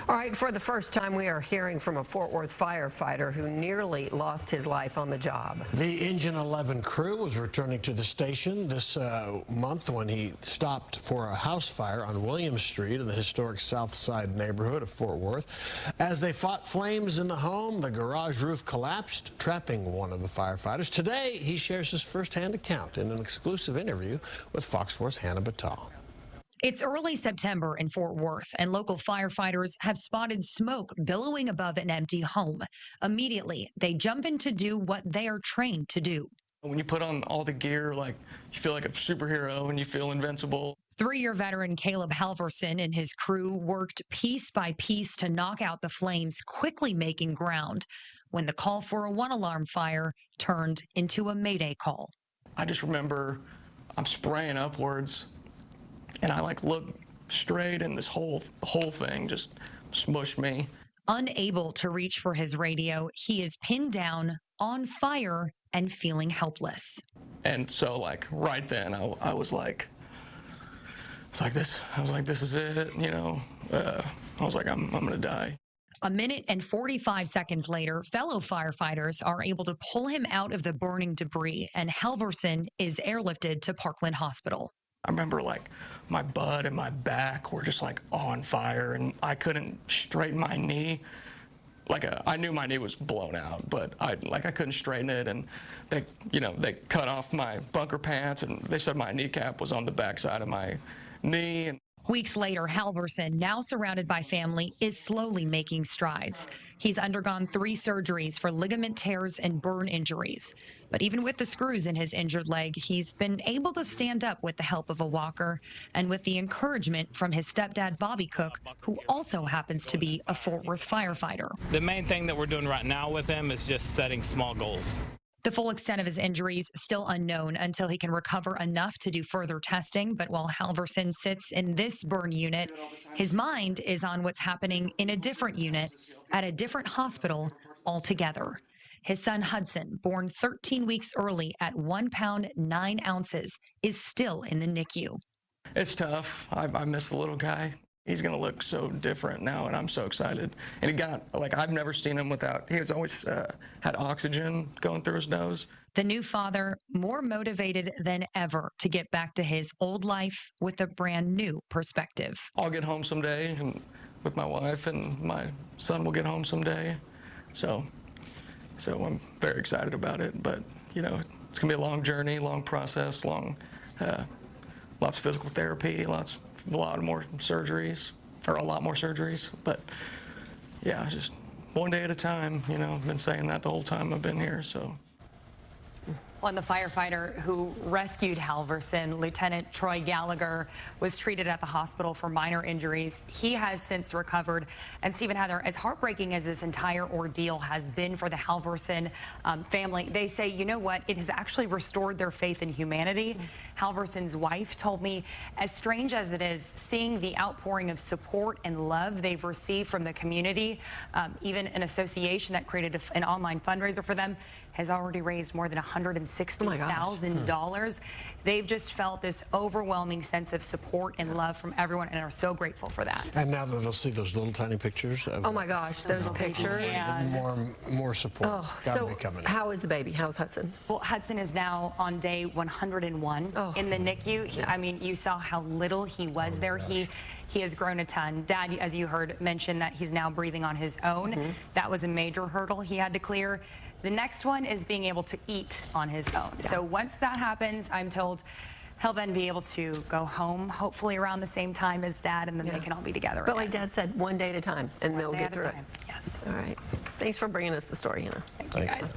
All right, for the first time, we are hearing from a Fort Worth firefighter who nearly lost his life on the job. The Engine 11 crew was returning to the station this month when he stopped for a house fire on Williams Street in the historic South Side neighborhood of Fort Worth. As they fought flames in the home, the garage roof collapsed, trapping one of the firefighters. Today, he shares his firsthand account in an exclusive interview with Fox 4's Hannah Batal. It's early September in Fort Worth, and local firefighters have spotted smoke billowing above an empty home. Immediately, they jump in to do what they are trained to do. When you put on all the gear, you feel like a superhero and you feel invincible. 3-year veteran Caleb Halvorson and his crew worked piece by piece to knock out the flames, quickly making ground when the call for a 1-alarm fire turned into a mayday call. I just remember I'm spraying upwards, and I look straight, and this whole thing just smushed me. Unable to reach for his radio, he is pinned down, on fire, and feeling helpless. And so right then I was like this. I was like, this is it, you know. I was like, I'm gonna die. A minute and 45 seconds later, fellow firefighters are able to pull him out of the burning debris, and Halvorson is airlifted to Parkland Hospital. I remember my butt and my back were just on fire, and I couldn't straighten my knee. I knew my knee was blown out, but I couldn't straighten it, and they cut off my bunker pants, and they said my kneecap was on the backside of my knee. Weeks later, Halvorson, now surrounded by family, is slowly making strides. He's undergone 3 surgeries for ligament tears and burn injuries. But even with the screws in his injured leg, he's been able to stand up with the help of a walker and with the encouragement from his stepdad, Bobby Cook, who also happens to be a Fort Worth firefighter. The main thing that we're doing right now with him is just setting small goals. The full extent of his injuries still unknown until he can recover enough to do further testing. But while Halvorson sits in this burn unit, his mind is on what's happening in a different unit at a different hospital altogether. His son Hudson, born 13 weeks early at 1 pound 9 ounces, is still in the NICU. It's tough. I miss the little guy. He's going to look so different now, and I'm so excited. And he got, I've never seen him without, he was always had oxygen going through his nose. The new father, more motivated than ever to get back to his old life with a brand new perspective. I'll get home someday, and with my wife, and my son will get home someday. So I'm very excited about it. But, it's going to be a long journey, long process, lots of physical therapy, a lot more surgeries, but yeah, just one day at a time. I've been saying that the whole time I've been here. So. Well, and the firefighter who rescued Halvorson, Lieutenant Troy Gallagher, was treated at the hospital for minor injuries. He has since recovered. And Stephen, Heather, as heartbreaking as this entire ordeal has been for the Halvorson family, they say, you know what, it has actually restored their faith in humanity. Halvorson's wife told me, as strange as it is, seeing the outpouring of support and love they've received from the community, even an association that created an online fundraiser for them, has already raised more than $160,000. They've just felt this overwhelming sense of support and love from everyone, and are so grateful for that. And now that they'll see those little tiny pictures of oh my gosh, those pictures. More support. So how is the baby? How's Hudson? Well, Hudson is now on day 101 in the NICU. I mean, you saw how little he was there. He has grown a ton. Dad, as you heard, mentioned that he's now breathing on his own. That was a major hurdle he had to clear. The next one is being able to eat on his own. So once that happens, I'm told he'll then be able to go home, hopefully around the same time as Dad, and then they can all be together But again. like Dad said, one day at a time, and they'll get through it. Yes. All right. Thanks for bringing us the story, Hannah. Thank you, guys.